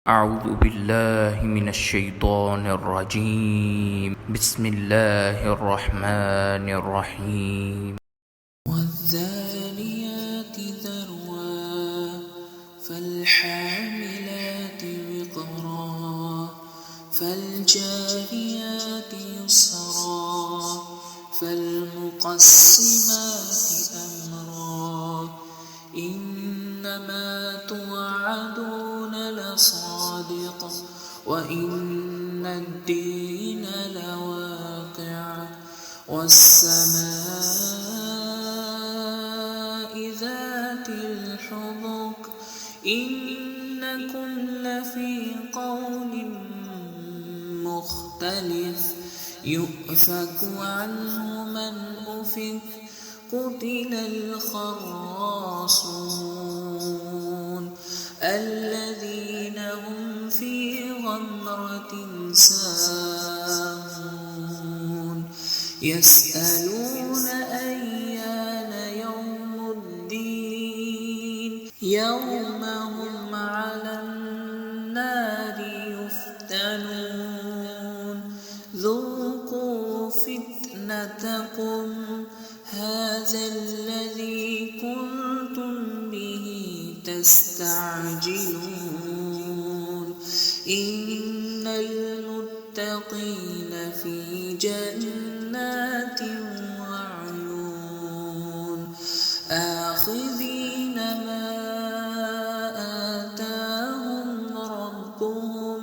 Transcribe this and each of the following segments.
أعوذ بالله من الشيطان الرجيم. بسم الله الرحمن الرحيم. والذاريات ذروا فالحاملات وقرا فالجاريات يسرا فالمقسمات أمرا إنما توعدون لصادق وإن الدين لواقع والسماء ذات الحبك إنكم لفي قول مختلف يؤفك عنه من أفك قتل الخراصون الذين هم في غمرة ساهون يسألون أيان يوم الدين يوم هم على النار يفتنون ذوقوا فتنتكم هذا الذي كنتم به تستعجلون إن المتقين في جنات وعيون آخذين ما آتاهم ربهم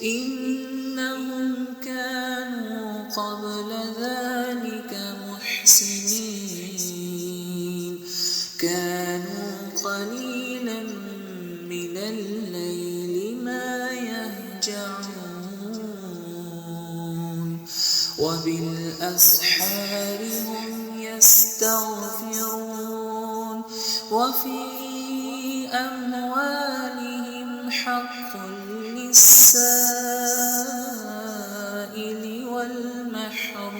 إنهم كانوا قبل ذلك محسنين كانوا قليلا من الليل ما يهجعون وبالأسحار هم يستغفرون وفي أموالهم حق للسائل والمحروم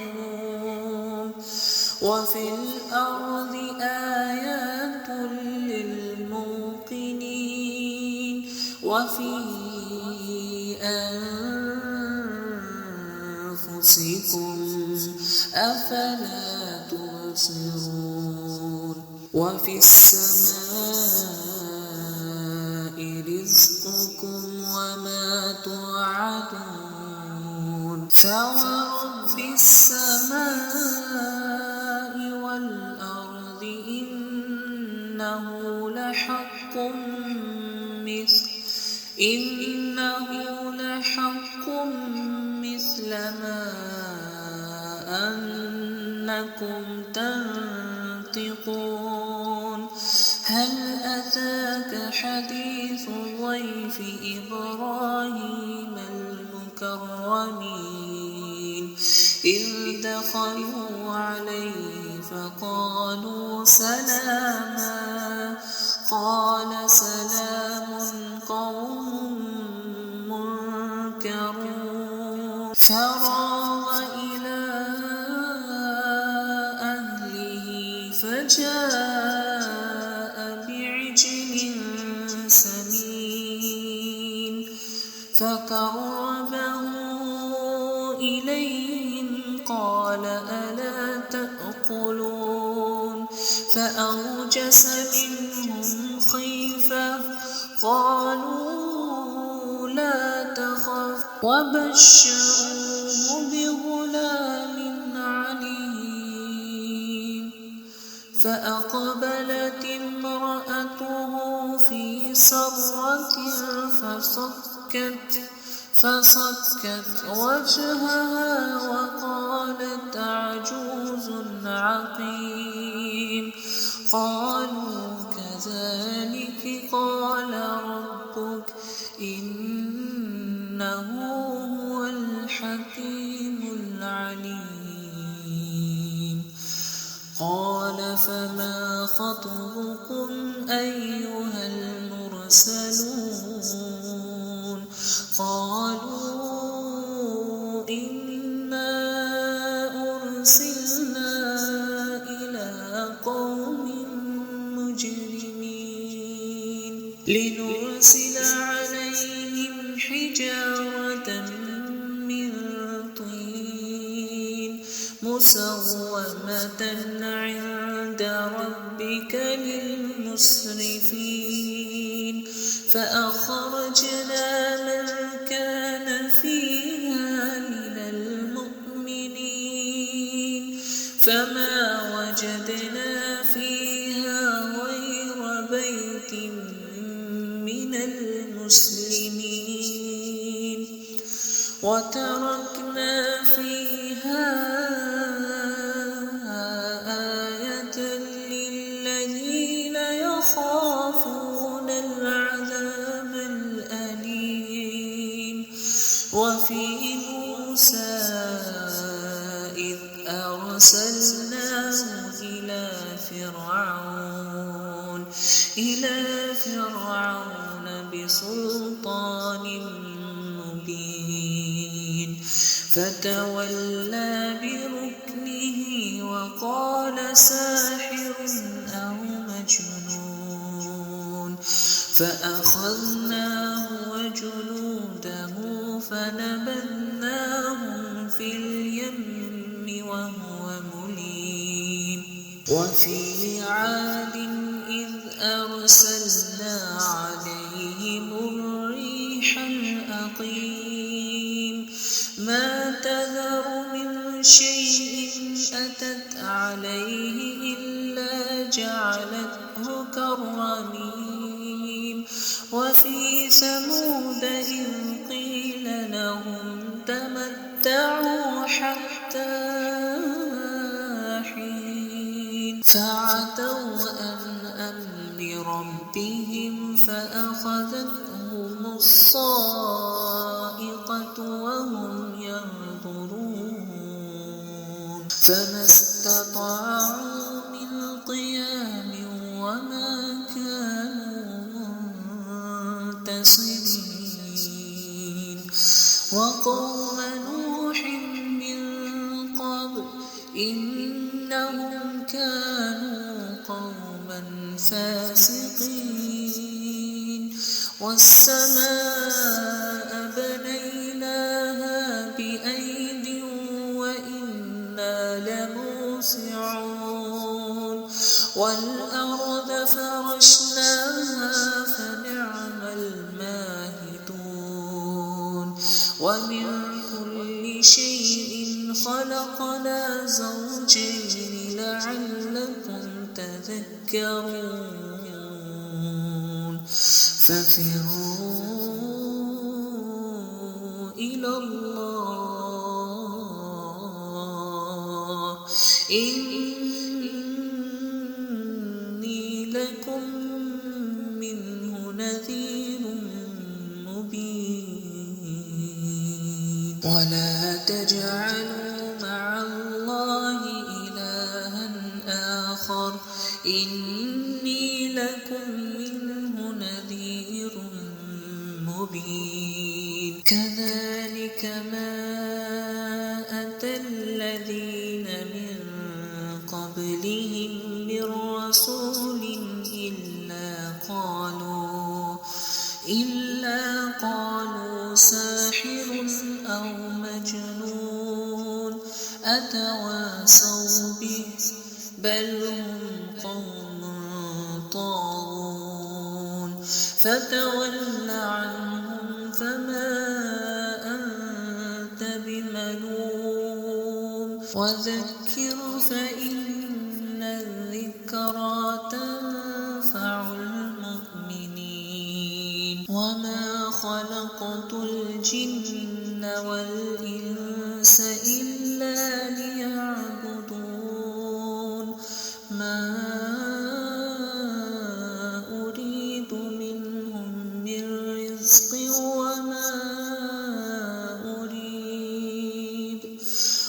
وفي الأرض آيات للموقنين وفي أنفسكم أفلا تبصرون وفي السماء رزقكم وما توعدون فورب السماء والأرض إنه لحق مثل ما أنكم تنطقون هل أتاك حديث ضيف إبراهيم المكرمين إذ دخلوا عليه فقالوا سلاما قال سلام قوم منكرون فراغ إلى أهله فجاء بعجل سمين فقربه إليهم قال ألا تأكلون فأوجس منهم خيفة قالوا لا تخف وبشروه بغلام عليم فأقبلت امرأته في سرة فصكت وجهها وقالت عجوز عقيم قالوا كذلك قال ربك إنه هو الحكيم العليم قال فما خطبكم أيها المرسلون قالوا إنا أرسلنا إلى قوم مجرمين لنرسل عليهم حجارة من طين مسومة عند ربك للمسرفين فأخرجنا من كان فيها من المؤمنين فما وجدنا فيها غير بيت من المسلمين وتركنا فيها آية للذين يخافون العذاب الأليم وفي موسى إذ أرسلناه إلى فرعون بسلطان مبين فتولى بركنه وقال ساحر أو مجنون فأخذناه وجنوده فنبذناهم في اليم وهو مليم وفي عاد إذ أرسلنا عليهم الريح الأقيم ما تذر من شيء أتت عليه إلا جعلته كالرميم وفي ثمود إذ قيل لهم تمتعوا حتى حين فعتوا عن أمر ربهم فأخذتهم الصاعقة وهم ينظرون فما استطاعوا من قيام وما كانوا منتصرين وقوم نوح من قبل إنهم كانوا قوما فاسقين والسماء بنيناها بأيد وإنا لموسعون والأرض فرشناها فنعم الماهدون ومن كل شيء خلقنا زوجين لعلكم تذكرون ففروا إلى الله إني لكم منه نذير مبين ولا تجعلوا مع الله إلها آخر إني لكم منه نذير مبين كذلك ما أتى الذين من قبلهم من رسول إلا قالوا ساحر أو مجنون أتواصوا به بل هم قوم طاغون فتول عنهم فما أنت بملوم وذكر فإن الذكرى تنفع المؤمنين وما خلقت الجن والإنس إلا ليعبدون ما أريد منهم من رزق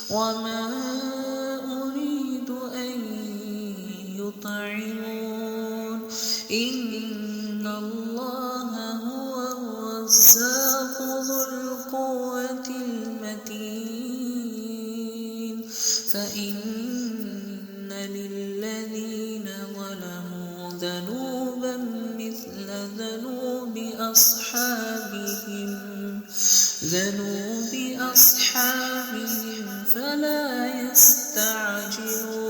وما أريد أن يطعمون إن الله هو الرزاق ذو القوة المتين فإن للذين ظلموا ذنوبا مثل ذنوب أصحابهم فلا يستعجلون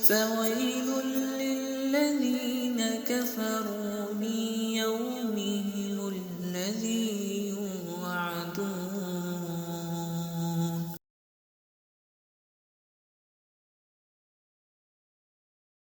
فويل للذين كفروا من